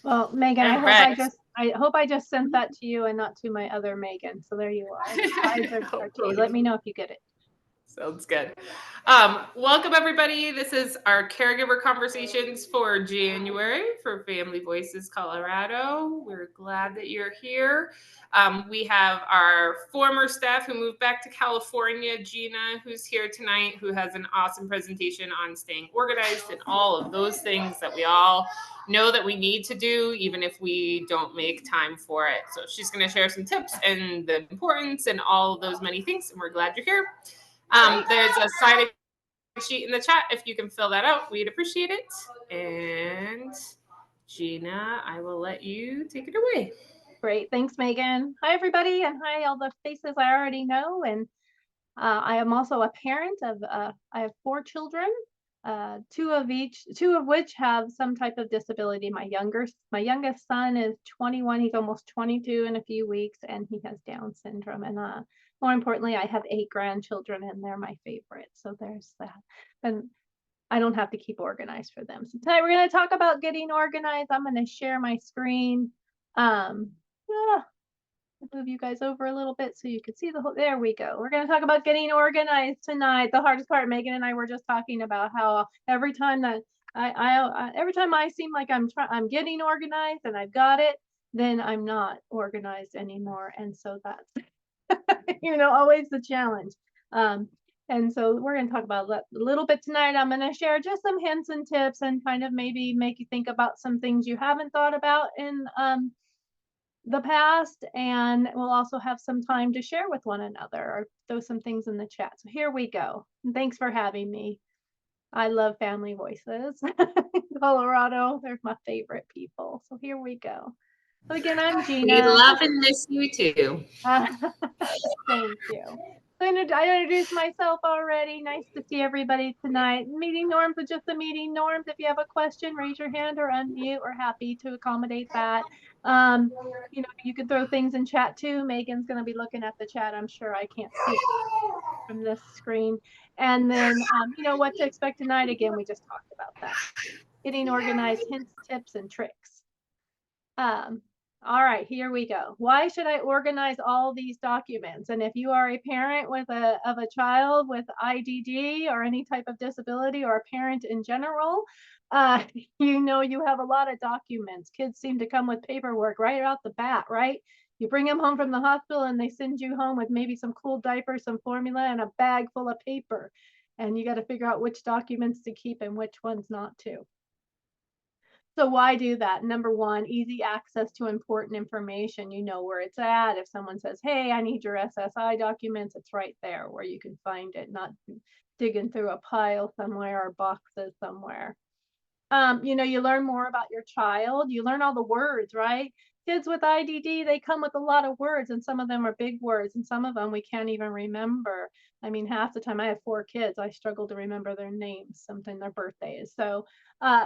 Well, Megan, All right. I hope I just sent that to you and not to my other Megan. So there you are. Slides are to you. Let me know if you get it. Sounds good. Welcome, everybody. This is our caregiver conversations for January for Family Voices Colorado. We're glad that you're here. We have our former staff who moved back to California, Gina, who's here tonight, who has an awesome presentation on staying organized and all of those things that we all know that we need to do, even if we don't make time for it. So she's going to share some tips and the importance and all of those many things. And we're glad you're here. There's a sign-in sheet in the chat. If you can fill that out, we'd appreciate it. And Gina, I will let you take it away. Great. Thanks, Megan. Hi, everybody. And hi, all the faces I already know. And I am also a parent of, I have 4 children, two of which have some type of disability. My youngest son is 21. He's almost 22 in a few weeks, and he has Down syndrome. And more importantly, I have 8 grandchildren, and they're my favorite. So there's that. And I don't have to keep organized for them. So tonight we're going to talk about getting organized. I'm going to share my screen. Move you guys over a little bit so you can see the whole. There we go. We're going to talk about getting organized tonight. The hardest part, Megan and I were just talking about how every time that every time I seem like I'm getting organized and I've got it, then I'm not organized anymore. And so that's always the challenge. And so we're going to talk about a little bit tonight. I'm going to share just some hints and tips and kind of maybe make you think about some things you haven't thought about in the past, and we'll also have some time to share with one another or throw some things in the chat. So here we go. And thanks for having me. I love Family Voices. Colorado, they're my favorite people. So here we go. So again, I'm Gina. We love and miss you too. Thank you. I introduced myself already. Nice to see everybody tonight. Meeting norms are just the meeting norms. If you have a question, raise your hand or unmute. We're happy to accommodate that. You can throw things in chat too. Megan's going to be looking at the chat. I'm sure I can't see it from this screen. And then, what to expect tonight. Again, we just talked about that. Getting organized, hints, tips, and tricks. All right, here we go. Why should I organize all these documents? And if you are a parent of a child with IDD or any type of disability, or a parent in general, you have a lot of documents. Kids seem to come with paperwork right out the bat, right? You bring them home from the hospital and they send you home with maybe some cool diapers, some formula, and a bag full of paper. And you got to figure out which documents to keep and which ones not to. So why do that? Number one, easy access to important information. You know where it's at. If someone says, hey, I need your SSI documents, it's right there where you can find it, not digging through a pile somewhere or boxes somewhere. You learn more about your child. You learn all the words, right? Kids with IDD, they come with a lot of words, and some of them are big words, and some of them we can't even remember. I mean, half the time I have 4 kids, I struggle to remember their names, something their birthdays. So,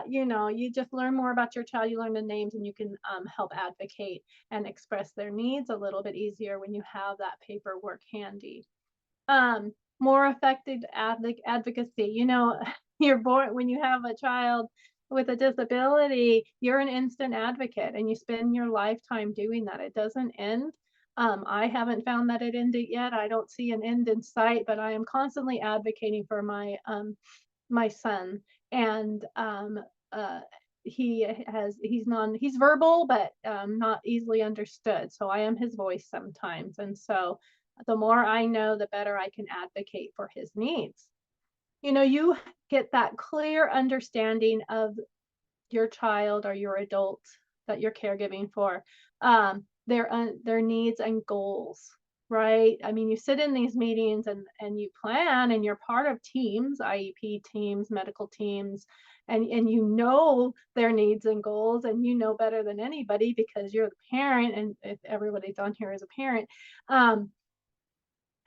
you just learn more about your child. You learn the names, and you can help advocate and express their needs a little bit easier when you have that paperwork handy. More effective advocacy. You're born when you have a child with a disability, you're an instant advocate, and you spend your lifetime doing that. It doesn't end. I haven't found that it ended yet. I don't see an end in sight, but I am constantly advocating for my son. And he's verbal, but not easily understood. So I am his voice sometimes. And so the more I know, the better I can advocate for his needs. You get that clear understanding of your child or your adult that you're caregiving for, their needs and goals, right? I mean, you sit in these meetings and you plan, and you're part of teams, IEP teams, medical teams, and you know their needs and goals, and you know better than anybody because you're the parent, and if everybody's on here is a parent.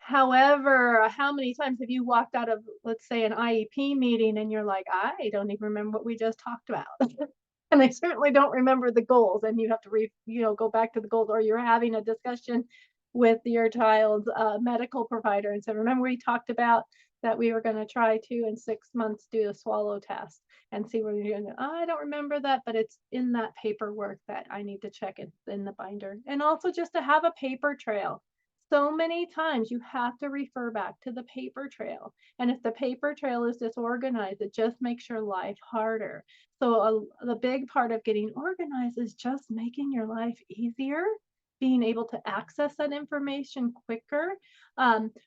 However, how many times have you walked out of, let's say, an IEP meeting and you're like, I don't even remember what we just talked about. And I certainly don't remember the goals, and you have to go back to the goals, or you're having a discussion with your child's medical provider and say, remember we talked about that we were going to try to in 6 months do a swallow test and see where you're doing. I don't remember that, but it's in that paperwork that I need to check it in the binder. And also just to have a paper trail. So many times you have to refer back to the paper trail. And if the paper trail is disorganized, it just makes your life harder. So the big part of getting organized is just making your life easier, being able to access that information quicker.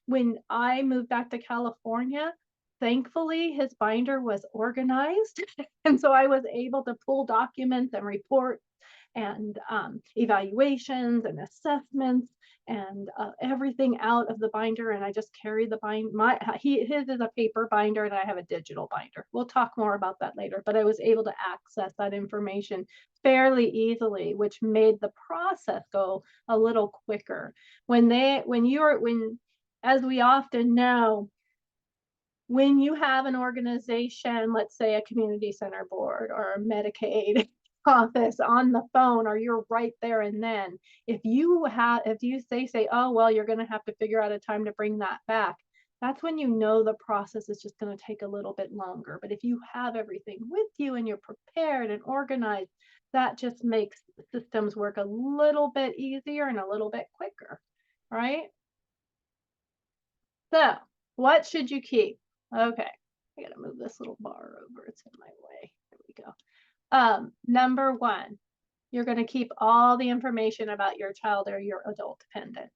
When I moved back to California, thankfully his binder was organized. And so I was able to pull documents and reports and evaluations and assessments and everything out of the binder. And I just carry the bind. His is a paper binder, and I have a digital binder. We'll talk more about that later. But I was able to access that information fairly easily, which made the process go a little quicker. When as we often know, when you have an organization, let's say a community center board or a Medicaid office on the phone, or you're right there and then, if you say, oh, well, you're going to have to figure out a time to bring that back, that's when you know the process is just going to take a little bit longer. But if you have everything with you and you're prepared and organized, that just makes systems work a little bit easier and a little bit quicker, right? So, what should you keep? Okay, I gotta move this little bar over. It's in my way. There we go. Number one, you're gonna keep all the information about your child or your adult dependent.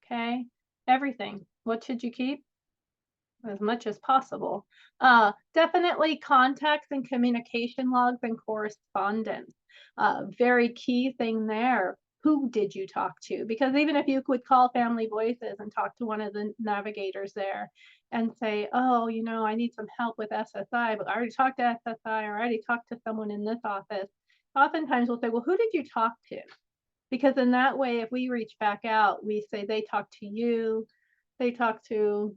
Okay, everything. What should you keep? As much as possible. Definitely contacts and communication logs and correspondence. Very key thing there. Who did you talk to? Because even if you could call Family Voices and talk to one of the navigators there and say, oh, I need some help with SSI, but I already talked to SSI, or I already talked to someone in this office. Oftentimes we'll say, well, who did you talk to? Because in that way, if we reach back out, we say they talked to you, they talked to,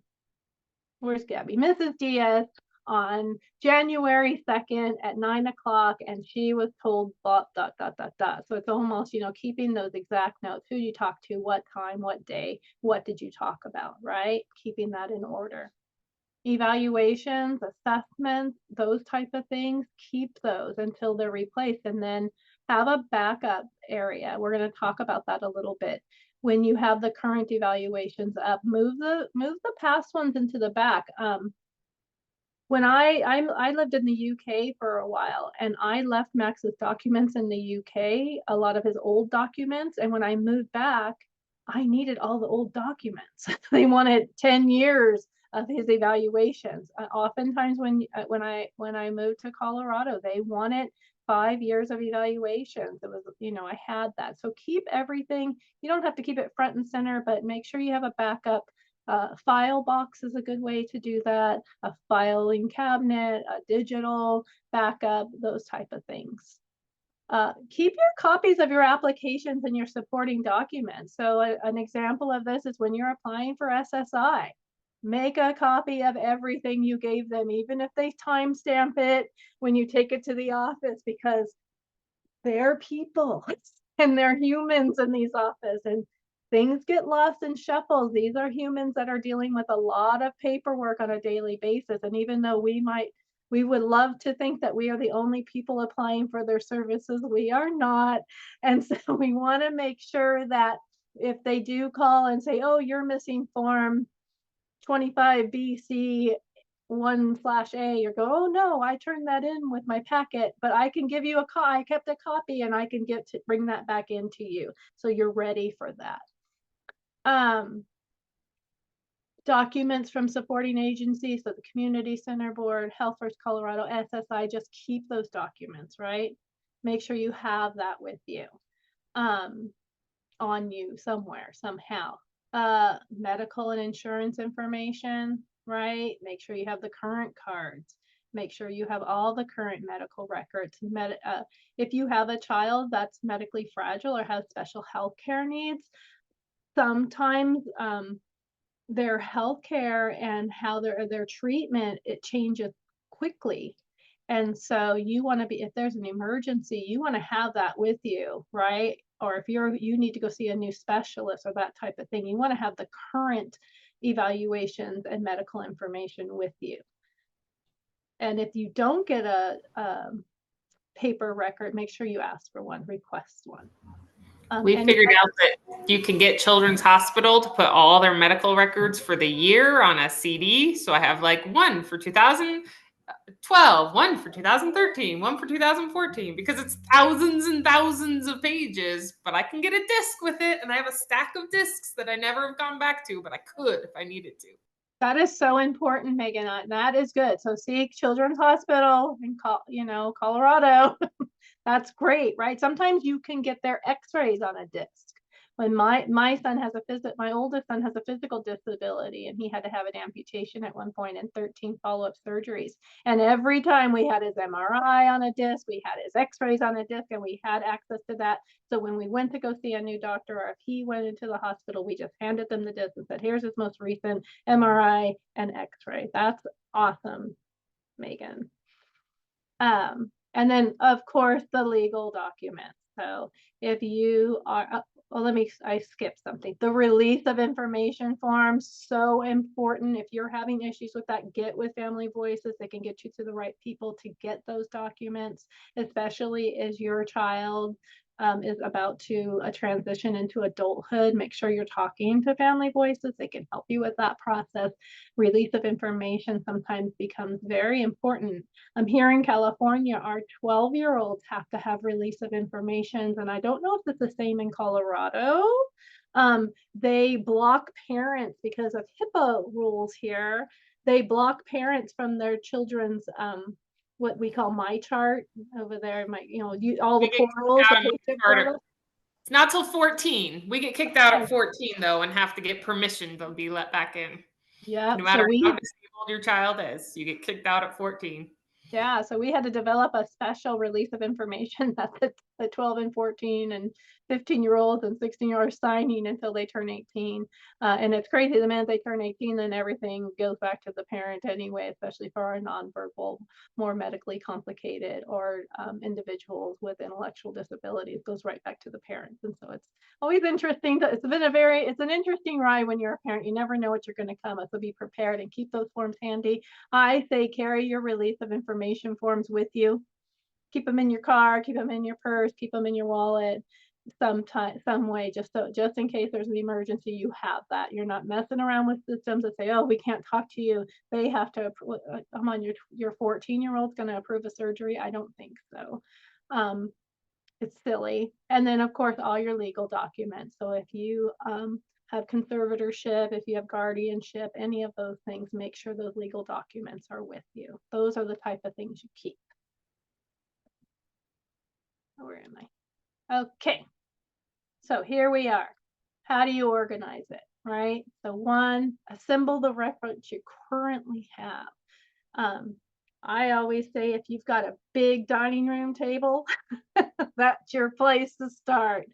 where's Gabby? Mrs. Diaz on January 2nd at 9 o'clock, and she was told dot, dot, dot, dot, dot. So it's almost, keeping those exact notes, who you talked to, what time, what day, what did you talk about, right? Keeping that in order. Evaluations, assessments, those type of things, keep those until they're replaced, and then have a backup area. We're going to talk about that a little bit. When you have the current evaluations up, move the past ones into the back. When I lived in the UK for a while, and I left Max's documents in the UK, a lot of his old documents, and when I moved back, I needed all the old documents. They wanted 10 years of his evaluations. Oftentimes when I moved to Colorado, they wanted 5 years of evaluations. It was, I had that. So keep everything. You don't have to keep it front and center, but make sure you have a backup. File box is a good way to do that. A filing cabinet, a digital backup, those type of things. Keep your copies of your applications and your supporting documents. So an example of this is when you're applying for SSI, make a copy of everything you gave them, even if they timestamp it when you take it to the office, because they're people and they're humans in these offices, and things get lost in shuffles. These are humans that are dealing with a lot of paperwork on a daily basis. And even though we would love to think that we are the only people applying for their services, we are not. And so we want to make sure that if they do call and say, oh, you're missing form 25 BC 1/A, you go, oh no, I turned that in with my packet, but I can give you I kept a copy, and I can bring that back into you. So you're ready for that. Documents from supporting agencies, so the Community Center Board, Health First Colorado, SSI, just keep those documents, right? Make sure you have that with you, on you somewhere, somehow. Medical and insurance information, right? Make sure you have the current cards. Make sure you have all the current medical records. If you have a child that's medically fragile or has special health care needs, sometimes their health care and how their treatment, it changes quickly. And so you want to be, if there's an emergency, you want to have that with you, right? Or if you need to go see a new specialist or that type of thing, you want to have the current evaluations and medical information with you. And if you don't get a paper record, make sure you ask for one, request one. We Any figured out that you can get Children's Hospital to put all their medical records for the year on a CD. So I have like one for 2012, one for 2013, one for 2014, because it's thousands and thousands of pages, but I can get a disc with it. And I have a stack of discs that I never have gone back to, but I could if I needed to. That is so important, Megan. That is good. So seek Children's Hospital in Colorado. That's great, right? Sometimes you can get their x-rays on a disc. When my son has my oldest son has a physical disability, and he had to have an amputation at one point and 13 follow-up surgeries. And every time we had his MRI on a disc, we had his x-rays on a disc, and we had access to that. So when we went to go see a new doctor, or if he went into the hospital, we just handed them the disc and said, here's his most recent MRI and x-ray. That's awesome, Megan. And then of course the legal documents. So if you are, well, I skipped something. The release of information forms, so important. If you're having issues with that, get with Family Voices. They can get you to the right people to get those documents, especially as your child is about to transition into adulthood. Make sure you're talking to Family Voices. They can help you with that process. Release of information sometimes becomes very important. Here in California, our 12-year-olds have to have release of information, and I don't know if it's the same in Colorado. They block parents because of HIPAA rules here. They block parents from their children's what we call my chart over there. All the portals, the patient portals. It's not till 14. We get kicked out at 14 though, and have to get permission to be let back in. Yeah. No matter how disabled your child is, you get kicked out at 14. Yeah, so we had to develop a special release of information that the 12 and 14 and 15-year-olds and 16-year-olds signing until they turn 18. And it's crazy, the minute they turn 18, then everything goes back to the parent anyway, especially for our nonverbal, more medically complicated, or individuals with intellectual disabilities, goes right back to the parents. And so it's always interesting. It's an interesting ride when you're a parent. You never know what you're going to come up, so be prepared and keep those forms handy. I say carry your release of information forms with you. Keep them in your car, keep them in your purse, keep them in your wallet, some way, just in case there's an emergency, you have that. You're not messing around with systems that say, oh, we can't talk to you. They have to, come on, your 14-year-old's going to approve a surgery? I don't think so. It's silly. And then of course, all your legal documents. So if you have conservatorship, if you have guardianship, any of those things, make sure those legal documents are with you. Those are the type of things you keep. Where am I? Okay. So here we are. How do you organize it, right? So one, assemble the records you currently have. I always say if you've got a big dining room table, that's your place to start.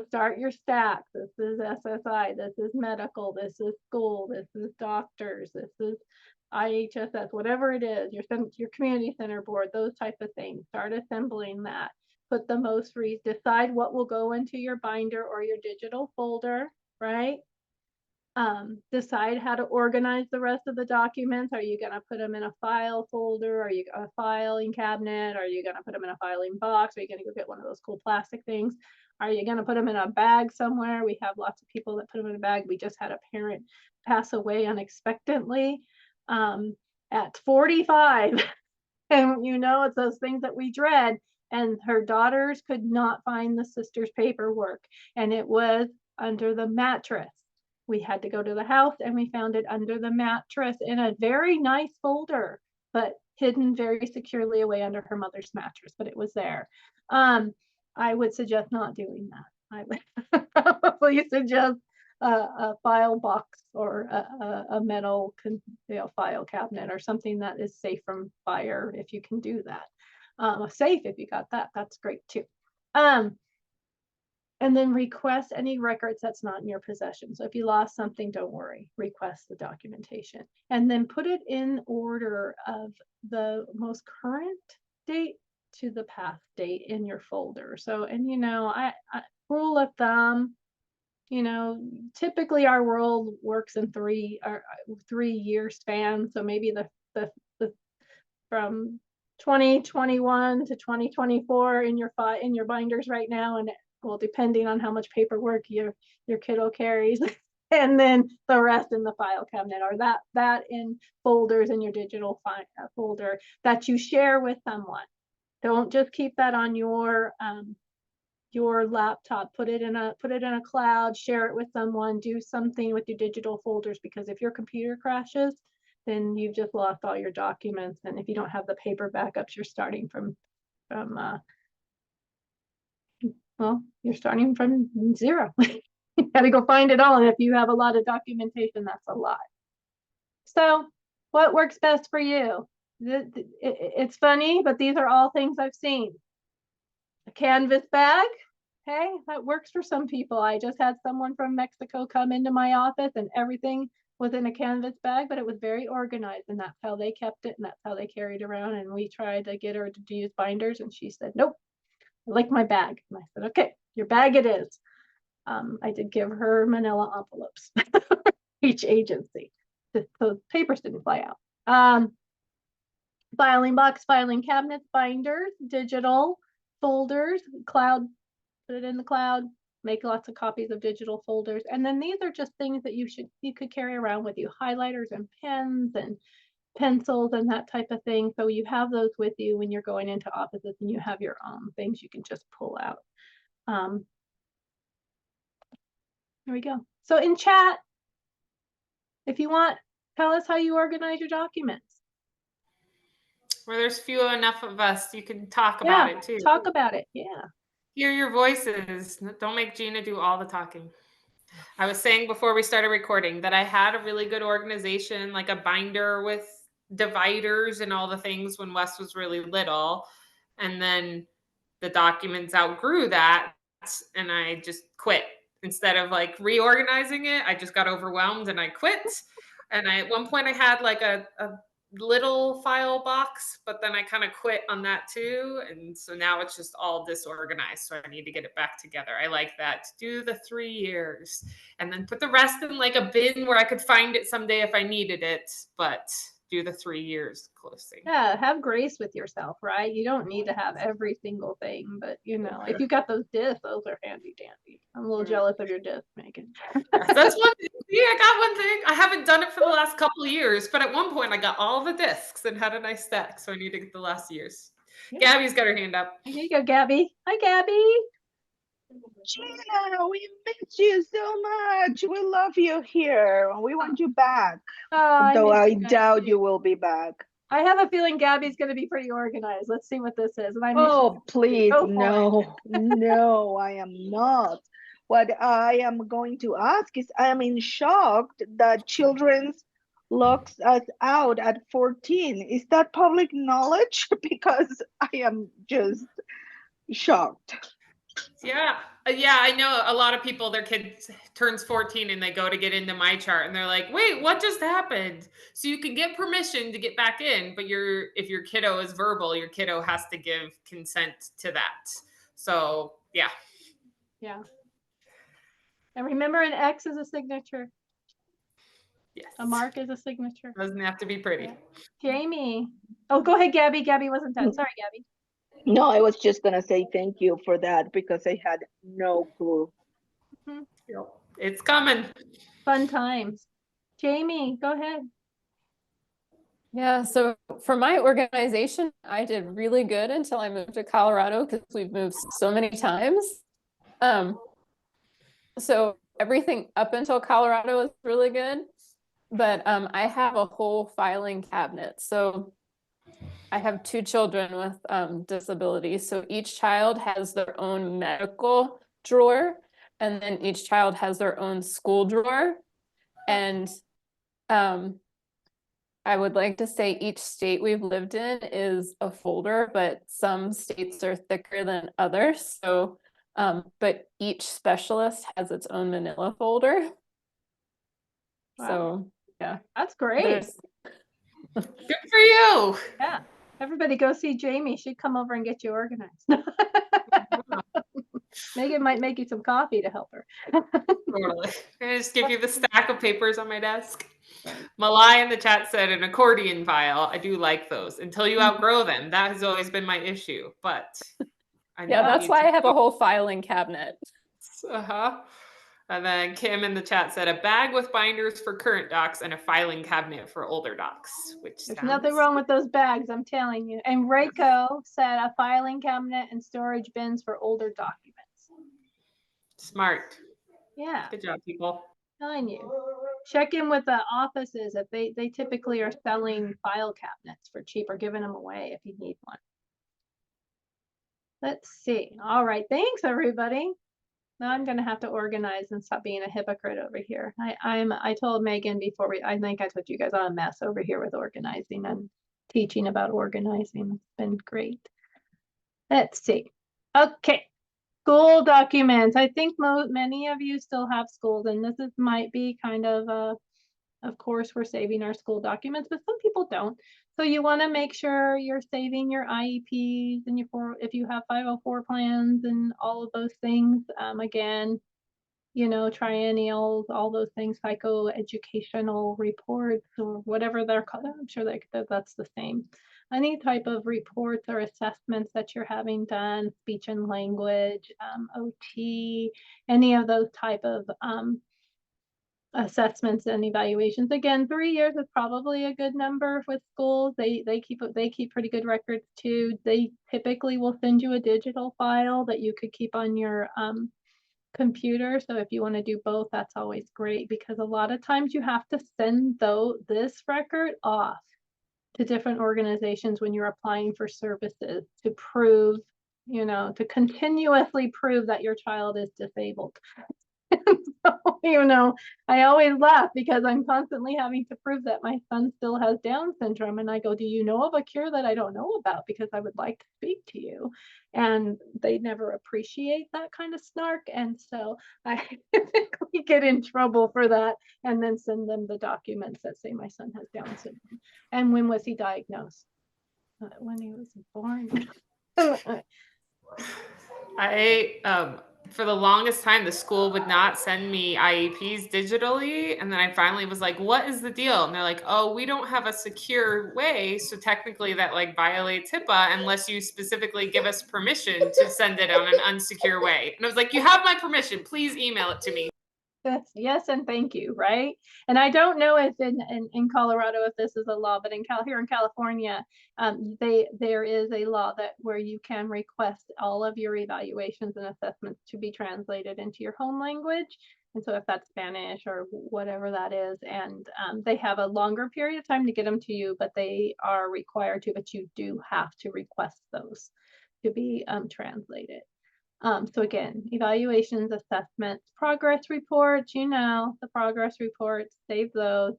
Start your stacks. This is SSI, this is medical, this is school, this is doctors, this is IHSS, whatever it is, your community center board, those type of things. Start assembling that. Put the most decide what will go into your binder or your digital folder, right? Decide how to organize the rest of the documents. Are you going to put them in a file folder? Are you a filing cabinet? Are you going to put them in a filing box? Are you going to go get one of those cool plastic things? Are you going to put them in a bag somewhere? We have lots of people that put them in a bag. We just had a parent pass away unexpectedly at 45. And it's those things that we dread. And her daughters could not find the sister's paperwork, and it was under the mattress. We had to go to the house, and we found it under the mattress in a very nice folder, but hidden very securely away under her mother's mattress, but it was there. I would suggest not doing that. I would probably suggest a file box or a metal file cabinet or something that is safe from fire, if you can do that. Safe, if you got that, that's great too. And then request any records that's not in your possession. So if you lost something, don't worry, request the documentation. And then put it in order of the most current date to the past date in your folder. So, and I rule of thumb, typically our world works in 3-year span. So maybe the from 2021 to 2024 in your binders right now, and well, depending on how much paperwork your kiddo carries, and then the rest in the file cabinet, or that in folders in your digital folder that you share with someone. Don't just keep that on your laptop. Put it in a cloud, share it with someone, do something with your digital folders, because if your computer crashes, then you've just lost all your documents. And if you don't have the paper backups, you're starting from you're starting from zero. You got to go find it all. And if you have a lot of documentation, that's a lot. So what works best for you? It's funny, but these are all things I've seen. A canvas bag. Hey, that works for some people. I just had someone from Mexico come into my office and everything was in a canvas bag, but it was very organized, and that's how they kept it and that's how they carried around. And we tried to get her to use binders, and she said, nope, I like my bag. And I said, okay, your bag it is. I did give her manila envelopes, each agency, so papers didn't fly out. Filing box, filing cabinets, binders, digital folders, cloud, put it in the cloud, make lots of copies of digital folders. And then these are just things that you could carry around with you, highlighters and pens and pencils and that type of thing. So you have those with you when you're going into offices, and you have your own things you can just pull out. There we go. So in chat, if you want, tell us how you organize your documents. Where there's few enough of us, you can talk about it too. Talk about it. Yeah. Hear your voices. Don't make Gina do all the talking. I was saying before we started recording that I had a really good organization, like a binder with dividers and all the things when Wes was really little. And then the documents outgrew that, and I just quit. Instead of like reorganizing it, I just got overwhelmed and I quit. And at one point I had like a little file box, but then I kind of quit on that too. And so now it's just all disorganized. So I need to get it back together. I like that. Do the 3 years and then put the rest in like a bin where I could find it someday if I needed it. But do the 3 years closing. Yeah, have grace with yourself, right? You don't need to have every single thing, but if you got those discs, those are handy dandy. I'm a little jealous of your discs, Megan. That's one thing. Yeah, I got one thing. I haven't done it for the last couple of years, but at one point I got all the discs and had a nice stack. So I need to get the last years. Yeah. Gabby's got her hand up. Here you go, Gabby. Hi, Gabby. Gina, we miss you so much. We love you here. We want you back. Though I doubt you will be back. I have a feeling Gabby's going to be pretty organized. Let's see what this is. And please, no, no, I am not. What I am going to ask is, I am in shock that children's locks us out at 14. Is that public knowledge? Because I am just shocked. Yeah, I know a lot of people, their kid turns 14 and they go to get into my chart and they're like, wait, what just happened? So you can get permission to get back in, but if your kiddo is verbal, your kiddo has to give consent to that. So yeah. And remember, an X is a signature. Yes. A mark is a signature. Doesn't have to be pretty. Jamie. Oh, go ahead, Gabby. Gabby wasn't done. Sorry, Gabby. No, I was just going to say thank you for that because I had no clue. It's coming. Fun times. Jamie, go ahead. Yeah, so for my organization, I did really good until I moved to Colorado because we've moved so many times. So everything up until Colorado is really good, but I have a whole filing cabinet. So I have 2 children with disabilities. So each child has their own medical drawer, and then each child has their own school drawer. And I would like to say each state we've lived in is a folder, but some states are thicker than others. So, but each specialist has its own manila folder. Wow. So yeah, that's great. Good for you. Yeah. Everybody go see Jamie. She'd come over and get you organized. Megan might make you some coffee to help her. Totally. I just give you the stack of papers on my desk. Right. Malai in the chat said an accordion file. I do like those until you Mhm. outgrow them. That has always been my issue, but I Yeah, that's need why to I have a whole filing cabinet. Uh-huh. And then Kim in the chat said a bag with binders for current docs and a filing cabinet for older docs, which There's sounds nothing wrong with those bags, I'm telling you. And Reiko said a filing cabinet and storage bins for older documents. smart. Yeah, Good job, people. telling you. Check in with the offices if they typically are selling file cabinets for cheap or giving them away if you need one. Let's see. All right, thanks everybody. Now I'm gonna have to organize and stop being a hypocrite over here. I told Megan before I think I told you guys I'm a mess over here with organizing and teaching about organizing. It's been great. Let's see. Okay. School documents. I think many of you still have schools, and this might be kind of course, we're saving our school documents, but some people don't. So you want to make sure you're saving your IEPs and if you have 504 plans and all of those things. Again, triennials, all those things, psychoeducational reports or whatever they're called. I'm sure that's the same. Any type of reports or assessments that you're having done, speech and language, OT, any of those type of assessments and evaluations. Again, 3 years is probably a good number with schools. They keep pretty good records too. They typically will send you a digital file that you could keep on your computer. So if you want to do both, that's always great because a lot of times you have to send this record off to different organizations when you're applying for services to prove, to continuously prove that your child is disabled. So, I always laugh because I'm constantly having to prove that my son still has Down syndrome. And I go, do you know of a cure that I don't know about? Because I would like to speak to you. And they never appreciate that kind of snark. And so I typically get in trouble for that and then send them the documents that say my son has Down syndrome. And when was he diagnosed? When he was born. For the longest time, the school would not send me IEPs digitally. And then I finally was like, what is the deal? And they're like, oh, we don't have a secure way. So technically that violates HIPAA unless you specifically give us permission to send it on an unsecure way. And I was like, you have my permission. Please email it to me. Yes, and thank you, right? And I don't know if in Colorado if this is a law, but here in California, there is a law that where you can request all of your evaluations and assessments to be translated into your home language. And so if that's Spanish or whatever that is, and they have a longer period of time to get them to you, but they are required to, but you do have to request those to be translated. So again, evaluations, assessments, progress reports, the progress reports, save those,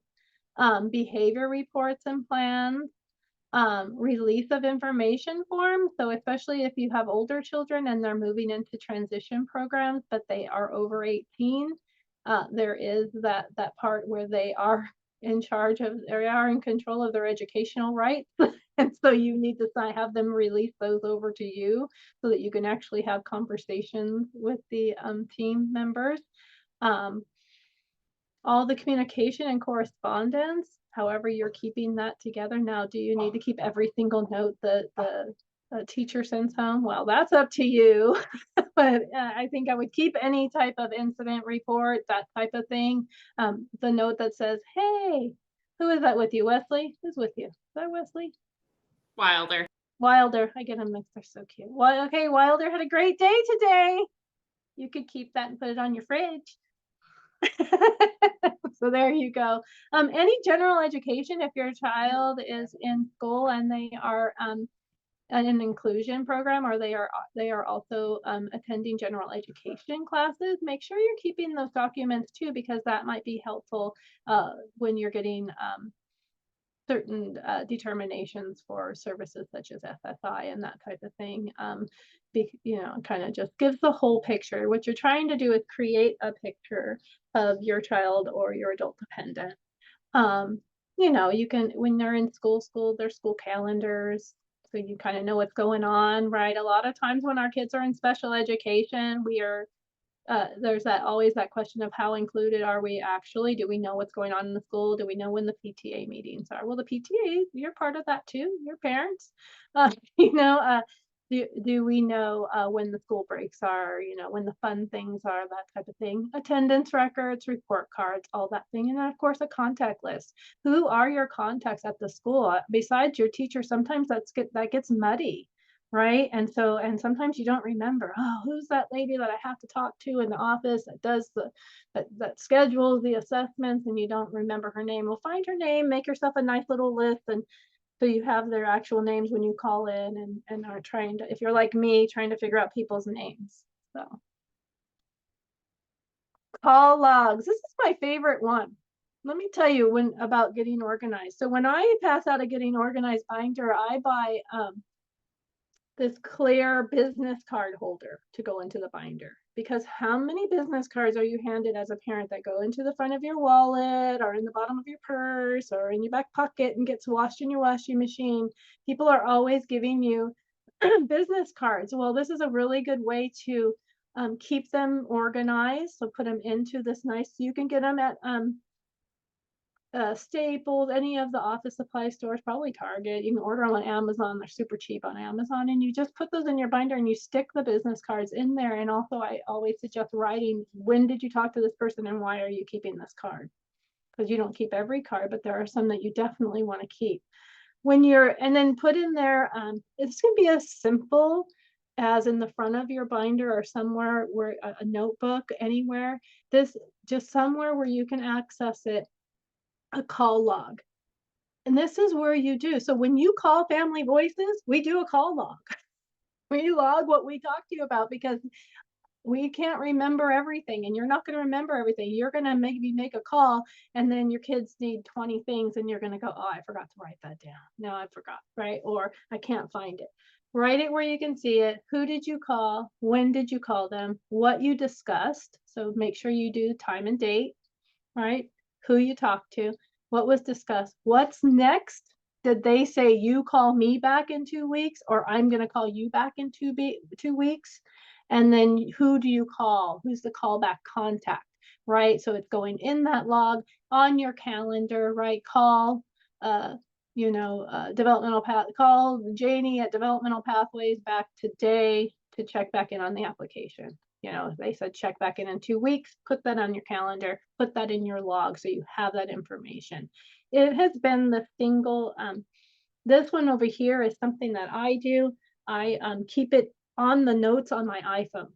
behavior reports and plans, release of information forms. So especially if you have older children and they're moving into transition programs, but they are over 18, there is that part where they are in control of their educational rights. And so you need to have them release those over to you so that you can actually have conversations with the team members. All the communication and correspondence, however you're keeping that together. Now, do you need to keep every single note that the teacher sends home? Well, that's up to you. But I think I would keep any type of incident report, that type of thing. The note that says, hey, who is that with you? Wesley? Who's with you? Is that Wesley? Wilder. I get them mixed. They're so cute. Well, okay, Wilder had a great day today. You could keep that and put it on your fridge. So there you go. Any general education, if your child is in school and they are in an inclusion program or they are also attending general education classes, make sure you're keeping those documents too, because that might be helpful when you're getting certain determinations for services such as SSI and that type of thing. Kind of just gives the whole picture. What you're trying to do is create a picture of your child or your adult dependent. You can, when they're in school, their school calendars, So you kind of know what's going on, right? A lot of times when our kids are in special education, there's always that question of how included are we actually? Do we know what's going on in the school? Do we know when the PTA meetings are? Well, the PTA, you're part of that too, your parents. You know, do we know when the school breaks are, when the fun things are, that type of thing. Attendance records, report cards, all that thing. And then of course a contact list. Who are your contacts at the school? Besides your teacher, sometimes that gets muddy. Right. And sometimes you don't remember, oh, who's that lady that I have to talk to in the office that does that schedules the assessments, and you don't remember her name. Well, find her name, make yourself a nice little list, and so you have their actual names when you call in and are trying to, if you're like me, trying to figure out people's names. So call logs. This is my favorite one. Let me tell you about getting organized. So when I pass out a getting organized binder, I buy this clear business card holder to go into the binder, because how many business cards are you handed as a parent that go into the front of your wallet or in the bottom of your purse or in your back pocket and gets washed in your washing machine? People are always giving you business cards. Well, this is a really good way to keep them organized. So put them into this nice, you can get them at Staples, any of the office supply stores, probably Target. You can order them on Amazon. They're super cheap on Amazon. And you just put those in your binder and you stick the business cards in there. And also, I always suggest writing, when did you talk to this person and why are you keeping this card? Because you don't keep every card, but there are some that you definitely want to keep. And then put in there, it's going to be as simple as in the front of your binder or somewhere where a notebook, anywhere, just somewhere where you can access it, a call log. And this is where you do. So when you call Family Voices, we do a call log. We log what we talk to you about, because we can't remember everything, and you're not going to remember everything. You're going to maybe make a call and then your kids need 20 things and you're going to go, oh, I forgot to write that down. No, I forgot, right? Or I can't find it. Write it where you can see it. Who did you call? When did you call them? What you discussed. So make sure you do time and date, right? Who you talked to, what was discussed, what's next. Did they say you call me back in 2 weeks, or I'm going to call you back in 2 weeks? And then who do you call? Who's the callback contact, right? So it's going in that log on your calendar, right? Call, developmental path, call Janie at Developmental Pathways back today to check back in on the application. They said check back in 2 weeks, put that on your calendar, put that in your log so you have that information. It has been the single, this one over here is something that I do. I keep it on the notes on my iPhone.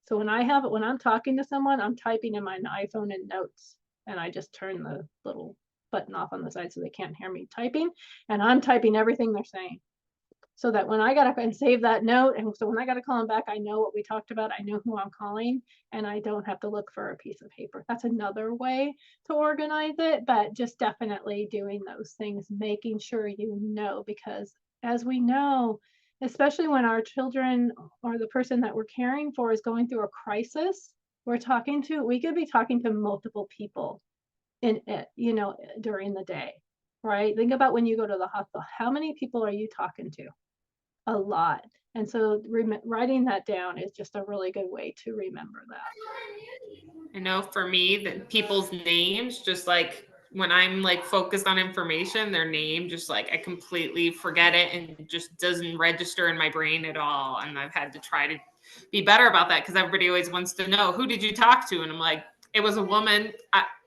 So when I'm talking to someone, I'm typing in my iPhone in notes, and I just turn the little button off on the side so they can't hear me typing, and I'm typing everything they're saying. So that when I got to save that note, and so when I got to call them back, I know what we talked about, I know who I'm calling, and I don't have to look for a piece of paper. That's another way to organize it, but just definitely doing those things, making sure you know, because as we know, especially when our children or the person that we're caring for is going through a crisis, we could be talking to multiple people in it, during the day, right? Think about when you go to the hospital, how many people are you talking to? A lot. And so writing that down is just a really good way to remember that. I know for me that people's names, just like when I'm like focused on information, their name just like I completely forget it and just doesn't register in my brain at all. And I've had to try to be better about that, because everybody always wants to know, who did you talk to? And I'm like, it was a woman.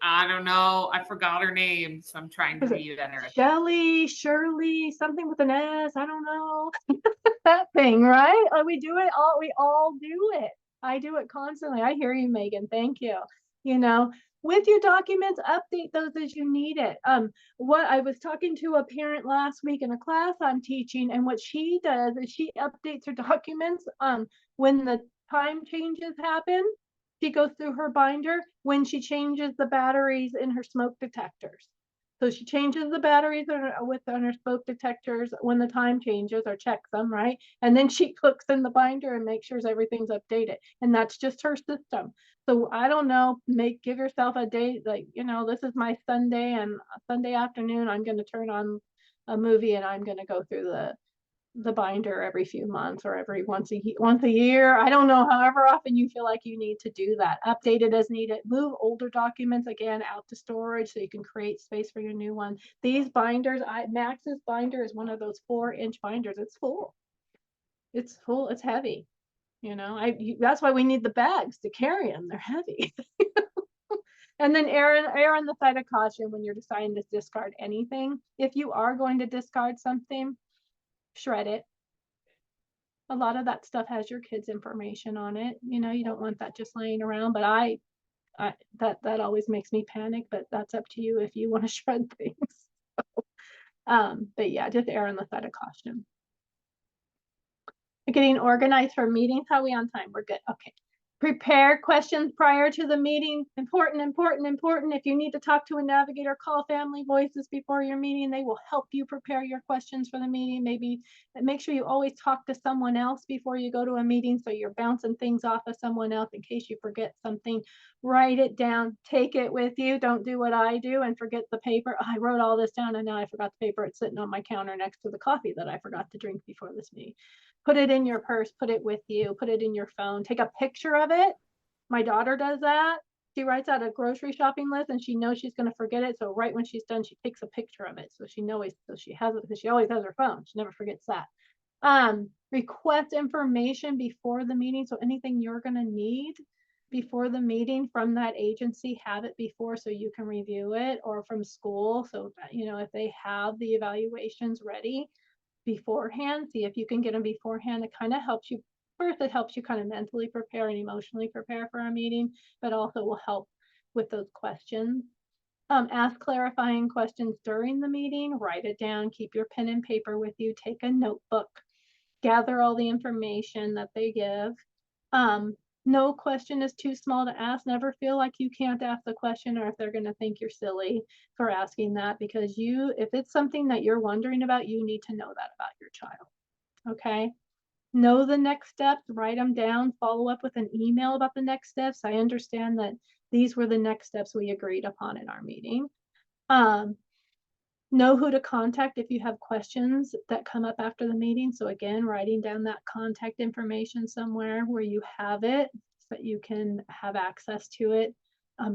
I don't know. I forgot her name. So I'm trying to be better. Shelley, Shirley, something with an S. I don't know. That thing, right? We all do it. I do it constantly. I hear you, Megan. Thank you. With your documents, update those as you need it. What I was talking to a parent last week in a class I'm teaching, and what she does is she updates her documents when the time changes happen. She goes through her binder when she changes the batteries in her smoke detectors. So she changes the batteries on her smoke detectors when the time changes, or checks them, right? And then she looks in the binder and makes sure everything's updated. And that's just her system. So I don't know, give yourself a date, like, this is my Sunday, and Sunday afternoon, I'm going to turn on a movie and I'm going to go through the binder every few months or every once a year. I don't know, however often you feel like you need to do that. Update it as needed. Move older documents again out to storage so you can create space for your new one. These binders, Max's binder is one of those 4-inch binders. It's full. It's full. It's heavy. You know, that's why we need the bags to carry them. They're heavy. And then err on the side of caution when you're deciding to discard anything. If you are going to discard something, shred it. A lot of that stuff has your kids' information on it. You know, you don't want that just laying around, but that always makes me panic, but that's up to you if you want to shred things. But yeah, just err on the side of caution. Getting organized for meetings. How are we on time? We're good. Okay. Prepare questions prior to the meeting. Important, important, important. If you need to talk to a navigator, call Family Voices before your meeting. They will help you prepare your questions for the meeting. Maybe make sure you always talk to someone else before you go to a meeting, so you're bouncing things off of someone else in case you forget something. Write it down. Take it with you. Don't do what I do and forget the paper. I wrote all this down and now I forgot the paper. It's sitting on my counter next to the coffee that I forgot to drink before this meeting. Put it in your purse, put it with you, put it in your phone, take a picture of it. My daughter does that. She writes out a grocery shopping list and she knows she's going to forget it. So right when she's done, she takes a picture of it. So she knows, so she has it because she always has her phone. She never forgets that. Request information before the meeting. So anything you're going to need before the meeting from that agency, have it before so you can review it, or from school. So, you know, if they have the evaluations ready beforehand, see if you can get them beforehand. It kind of helps you. First, it helps you kind of mentally prepare and emotionally prepare for a meeting, but also will help with those questions. Ask clarifying questions during the meeting. Write it down. Keep your pen and paper with you. Take a notebook. Gather all the information that they give. No question is too small to ask. Never feel like you can't ask the question or if they're going to think you're silly for asking that, because if it's something that you're wondering about, you need to know that about your child. Okay. Know the next steps, write them down, follow up with an email about the next steps. I understand that these were the next steps we agreed upon in our meeting. Know who to contact if you have questions that come up after the meeting. So again, writing down that contact information somewhere where you have it so that you can have access to it.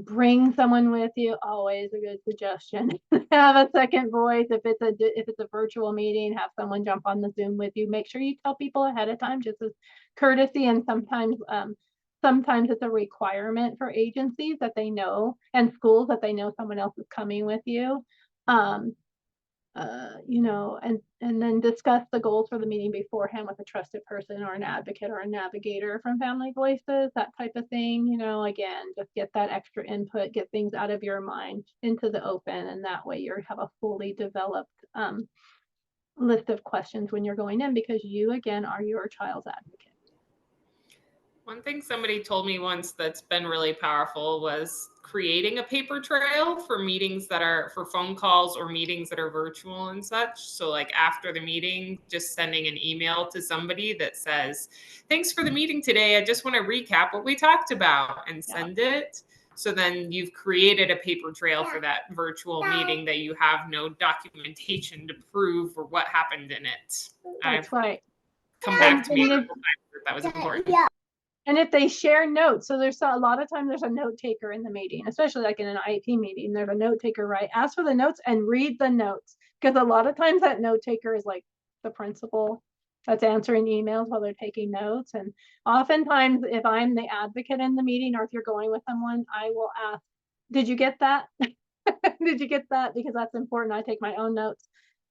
Bring someone with you, always a good suggestion. Have a second voice. If it's a virtual meeting, have someone jump on the Zoom with you. Make sure you tell people ahead of time, just as courtesy. And sometimes it's a requirement for agencies that they know, and schools that they know someone else is coming with you. You know, and then discuss the goals for the meeting beforehand with a trusted person or an advocate or a navigator from Family Voices, that type of thing. You know, again, just get that extra input, get things out of your mind into the open, and that way you have a fully developed list of questions when you're going in, because you, again, are your child's advocate. One thing somebody told me once that's been really powerful was creating a paper trail for meetings that are for phone calls or meetings that are virtual and such. So like after the meeting, just sending an email to somebody that says, thanks for the meeting today. I just want to recap what we talked about, and send it. So then you've created a paper trail for that virtual meeting that you have no documentation to prove or what happened in it. That's right. Come back to me a couple times that was important. And if they share notes, so there's a lot of times there's a note taker in the meeting, especially like in an IEP meeting, there's a note taker, right? Ask for the notes and read the notes, because a lot of times that note taker is like the principal that's answering emails while they're taking notes. And oftentimes, if I'm the advocate in the meeting, or if you're going with someone, I will ask, did you get that? Did you get that? Because that's important. I take my own notes.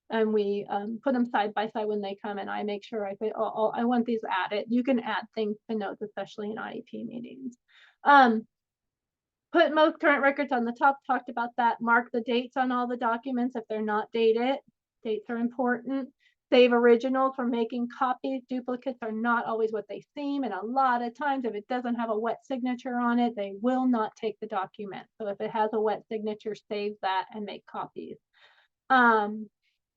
And we put them side by side when they come, and I make sure I say, oh, I want these added. You can add things to notes, especially in IEP meetings. Put most current records on the top, talked about that. Mark the dates on all the documents if they're not dated. Dates are important. Save originals for making copies. Duplicates are not always what they seem, and a lot of times if it doesn't have a wet signature on it, they will not take the document. So if it has a wet signature, save that and make copies.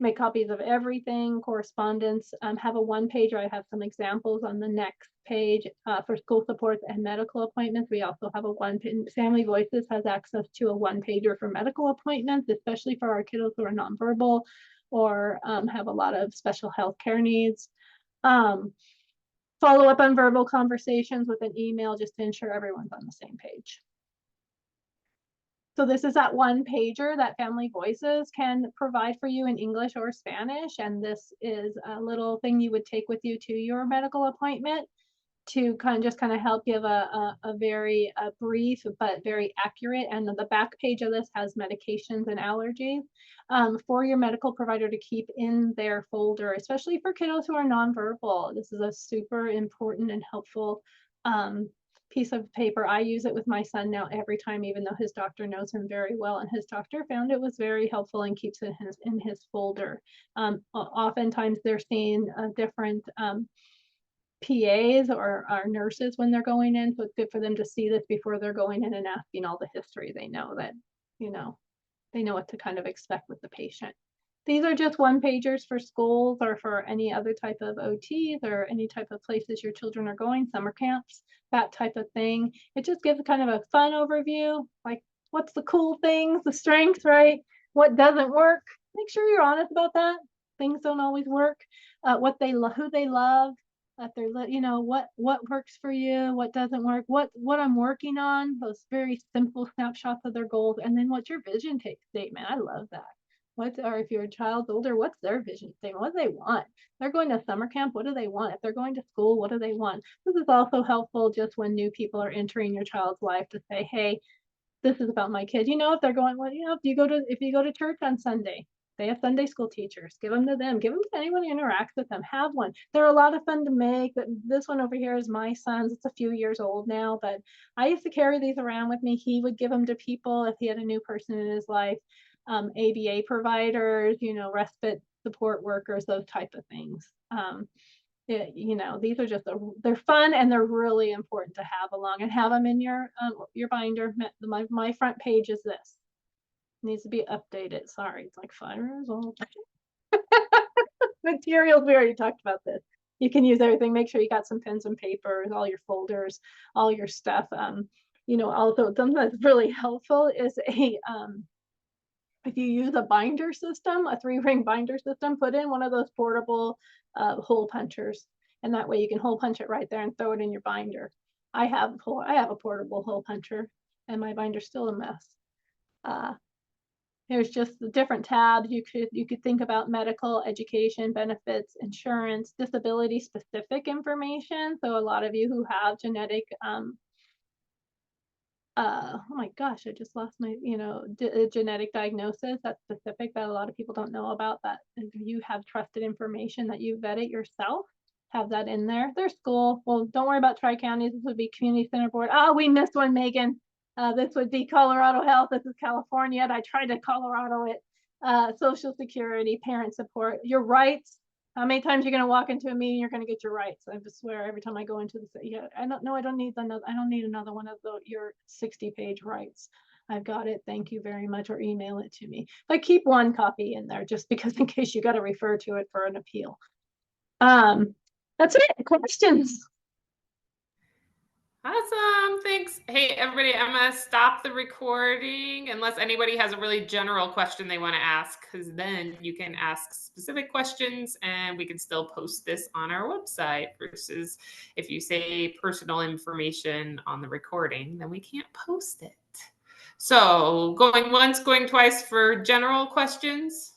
Make copies of everything, correspondence. Have a one-pager. I have some examples on the next page for school supports and medical appointments. We also have a Family Voices has access to a one-pager for medical appointments, especially for our kiddos who are nonverbal. or have a lot of special health care needs. Follow up on verbal conversations with an email just to ensure everyone's on the same page. So this is that one pager that Family Voices can provide for you in English or Spanish. And this is a little thing you would take with you to your medical appointment to kind of help give a very brief but very accurate. And the back page of this has medications and allergies for your medical provider to keep in their folder, especially for kiddos who are nonverbal. This is a super important and helpful piece of paper. I use it with my son now every time, even though his doctor knows him very well, and his doctor found it was very helpful and keeps it in his folder. Oftentimes they're seeing different PAs or nurses when they're going in, so it's good for them to see this before they're going in and asking all the history. They know that, they know what to kind of expect with the patient. These are just one pagers for schools or for any other type of OTs or any type of places your children are going, summer camps, that type of thing. It just gives kind of a fun overview, like what's the cool things, the strengths, right? What doesn't work? Make sure you're honest about that. Things don't always work. Who they love, that they're, what works for you, what doesn't work, what I'm working on, those very simple snapshots of their goals, and then what's your vision statement. I love that. Or if your child's older, what's their vision statement? What do they want? They're going to summer camp, what do they want? If they're going to school, what do they want? This is also helpful just when new people are entering your child's life to say, hey, this is about my kid. If they're going, well, if you go to church on Sunday, they have Sunday school teachers, give them to them, give them to anyone who interacts with them, have one. They're a lot of fun to make. But this one over here is my son's. It's a few years old now, but I used to carry these around with me. He would give them to people if he had a new person in his life, ABA providers, respite support workers, those type of things. These are they're fun and they're really important to have along and have them in your binder. My front page is this. It needs to be updated. Sorry, it's like 5 years old. Materials, we already talked about this. You can use everything. Make sure you got some pens and papers, all your folders, all your stuff. Also something that's really helpful is if you use a binder system, a 3-ring binder system, put in one of those portable hole punchers, and that way you can hole punch it right there and throw it in your binder. I have a portable hole puncher, and my binder's still a mess. There's just the different tabs. You could think about medical, education, benefits, insurance, disability specific information. So a lot of you who have genetic oh my gosh, I just lost my, genetic diagnosis that's specific that a lot of people don't know about, that if you have trusted information that you vet it yourself, have that in there. There's school. Well, don't worry about Tri-Counties. This would be Community Center Board. Oh, we missed one, Megan. This would be Colorado Health. This is California. I tried to Colorado it. Social Security, parent support, your rights. How many times you're going to walk into a meeting, you're going to get your rights. I swear every time I go into I don't need another one of your 60-page rights. I've got it. Thank you very much. Or email it to me. But keep one copy in there just because in case you got to refer to it for an appeal. That's it. Questions? Awesome. Thanks. Hey, everybody, I'm going to stop the recording unless anybody has a really general question they want to ask, because then you can ask specific questions and we can still post this on our website, versus if you say personal information on the recording, then we can't post it. So going once, going twice for general questions.